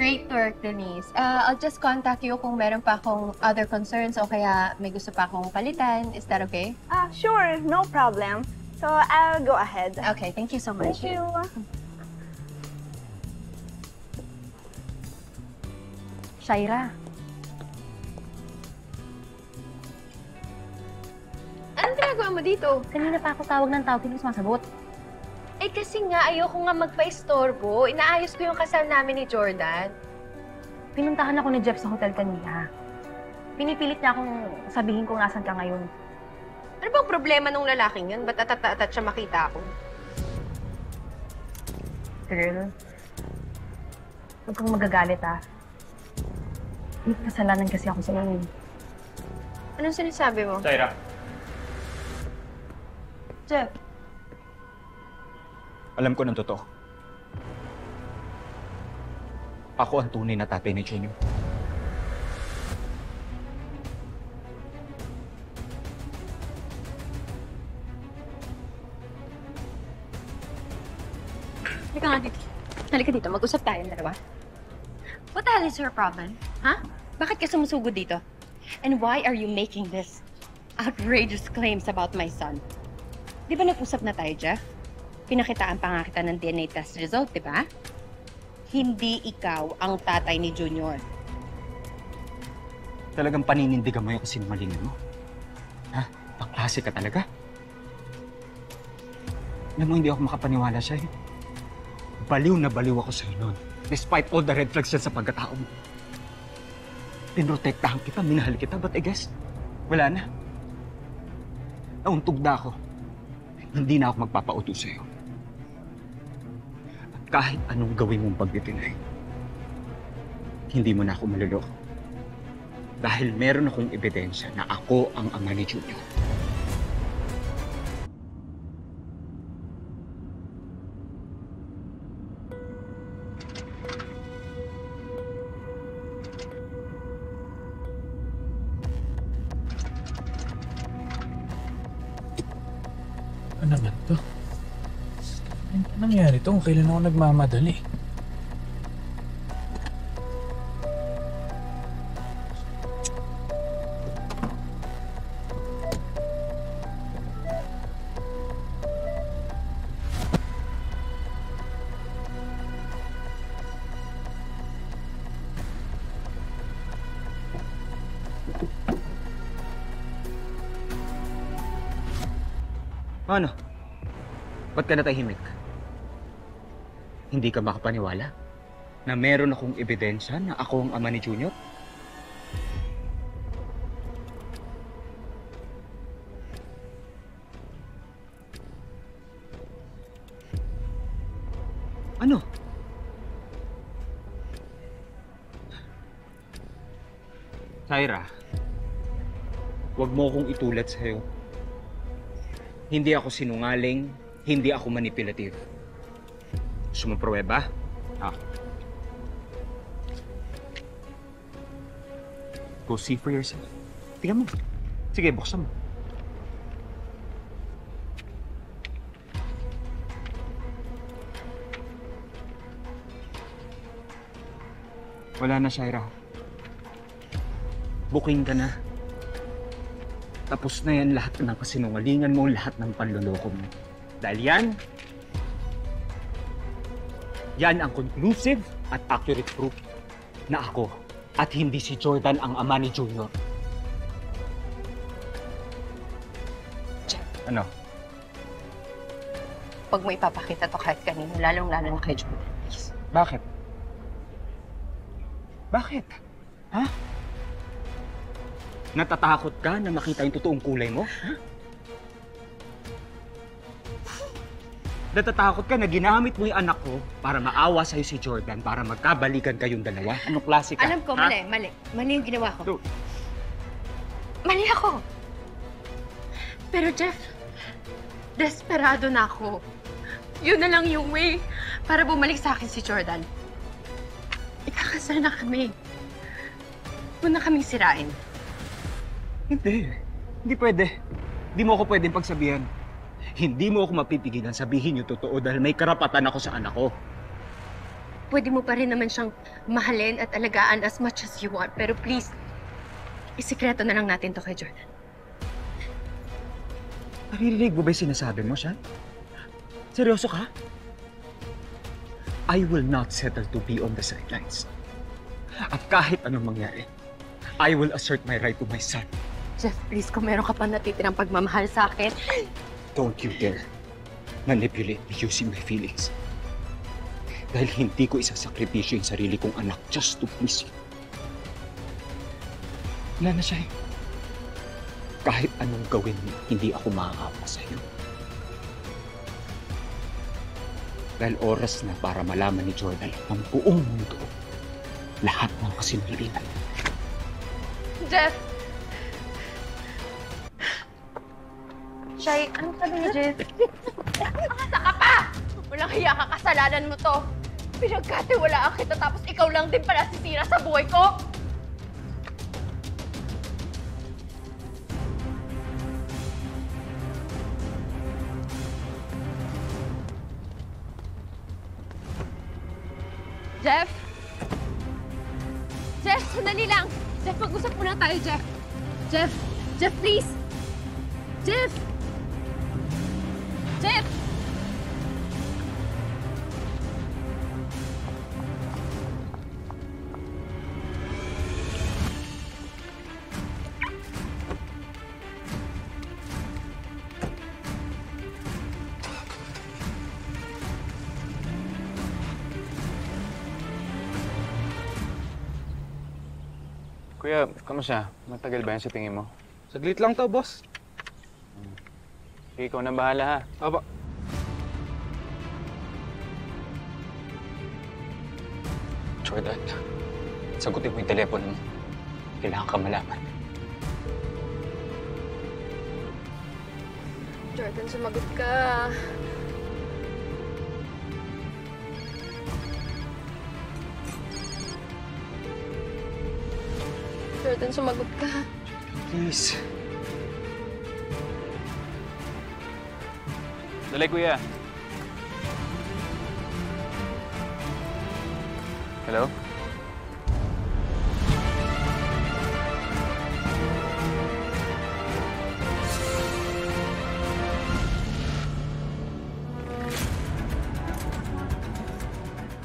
Great work, Denise. I'll just contact you kung meron pa akong other concerns o kaya may gusto pa akong palitan. Is that okay? Sure, no problem. So, I'll go ahead. Okay, thank you so much. Thank you. Shaira. Anong ginagawa mo dito? Kanina pa ako tawag ng tawag, hindi sumasagot. Eh kasi nga, ayoko nga magpa-istorbo. Inaayos ko yung kasal namin ni Jordan. Pinuntahan ako ni Jeff sa hotel kanina. Pinipilit niya akong sabihin kung nasan ka ngayon. Ano bang problema nung lalaking yun? Ba't atat siya makita ako? Girl, huwag kang magagalit May kasalanan kasi ako sa iyo. Anong sinasabi mo? Shaira. Jeff. Alam ko ng totoo. Ako ang tunay na tatay ni Jenny. Halika nga dito. Halika dito. Mag-usap tayong dalawa. What the hell is your problem? Ha? Bakit ka sumusugod dito? And why are you making this outrageous claims about my son? Di ba nag-usap na tayo, Jeff? Pinakitaan pa nga kita ng DNA test result, di ba? Hindi ikaw ang tatay ni Junior. Talagang paninindigan mo yung kasinungalingan mo? Ha? Pangklase ka talaga? Alam mo, hindi ako makapaniwala sa'yo. Baliw na baliw ako sa'yo noon. Despite all the red flags yan sa pagkatao mo. Pinrotektahan kita, minahal kita, but I guess, wala na. Nauntog na ako. Hindi na ako magpapauto sa'yo. At kahit anong gawin mong pagtitinay, hindi mo na ako maluloko. Dahil meron akong ebidensya na ako ang ama ni Junior. Ano naman to? Ano nangyari to? Kailan ako nagmamadali? Ano? Ba't ka natahimik? Hindi ka makapaniwala na meron akong ebidensya na ako ang ama ni Junior? Ano? Shaira, huwag mo akong itulat sa'yo. Hindi ako sinungaling, hindi ako manipulative. Gusto mo pruweba? Go see for yourself. Tingnan mo. Sige, buksan mo. Wala na, Shaira. Booking ka na. Tapos na yan lahat ng kasinungalingan mo, lahat ng panloloko mo. Dahil yan ang conclusive at accurate proof na ako at hindi si Jordan ang ama ni Junior. Ano? Huwag mo ipapakita to kahit kanino, lalong-lalo na kay Jordan, please. Bakit? Bakit? Ha? Natatakot ka na makita yung totoong kulay mo? Ha? Natatakot ka na ginamit mo yung anak ko para maawa sa'yo si Jordan, para magkabalikan kayong dalawa? Anong klase ka? Alam ko, ha? mali. Mali yung ginawa ko. Dude. Mali ako. Pero Jeff, desperado na ako. Yun na lang yung way para bumalik sa akin si Jordan. Ikakasal na kami. Huwag na kaming sirain. Hindi. Hindi pwede. Hindi mo ako pwedeng pagsabihan. Hindi mo ako mapipigilan sabihin yung totoo dahil may karapatan ako sa anak ko. pwede mo pa rin naman siyang mahalin at alagaan as much as you want. Pero please, isikreto na lang natin to kay Jordan. Naririnig mo ba yung sinasabi mo, Shan? Seryoso ka? I will not settle to be on the sidelines. At kahit anong mangyari, I will assert my right to my son. Jeff, please, kung meron ka pa natitirang pagmamahal sa akin, Don't you dare manipulate me using my feelings. Dahil hindi ko isasakripisyo yung sarili kong anak just to please you. Wala na siya eh. Kahit anong gawin mo, hindi ako makakapa sa'yo. Dahil oras na para malaman ni Jordan ng buong mundo lahat ng kasinungalingan. Jeff! Shay, anong sabi ni Jeff? Asa ka pa! Walang hiya ka, kasalanan mo to. Pinagkatiwalaan kita tapos ikaw lang din pala sisira sa buhay ko. Jeff? Jeff, sandali lang. Jeff, mag-usap muna tayo, Jeff. Jeff! Jeff, please! Jeff! Jeff! Kuya, kamusta? Matagal ba yan sa tingin mo? Saglit lang to, boss. Sige, ikaw na bahala ha. Aba. Jordan, sagutin mo yung telepono mo. Kailangan ka malaman. Jordan, sumagot ka. Jordan, sumagot ka. Please. Dali, kuya. Hello?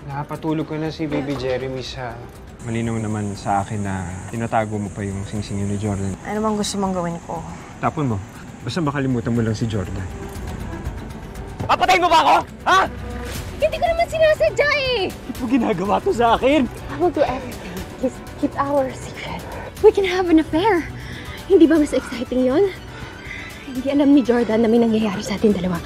Nakapatulog ko na si Baby Jeremy sa... Malinaw naman sa akin na tinatago mo pa yung singsingin ni Jordan. Ano bang gusto mong gawin ko? Tapon mo. Basta makalimutan mo lang si Jordan. Papatayin mo ba ako? Ha? Hindi ko naman sinasadya eh! Ba't mo ginagawa to sa akin? I will do everything. Please keep our secret. We can have an affair. Hindi ba mas exciting yon? Hindi alam ni Jordan na may nangyayari sa atin dalawa.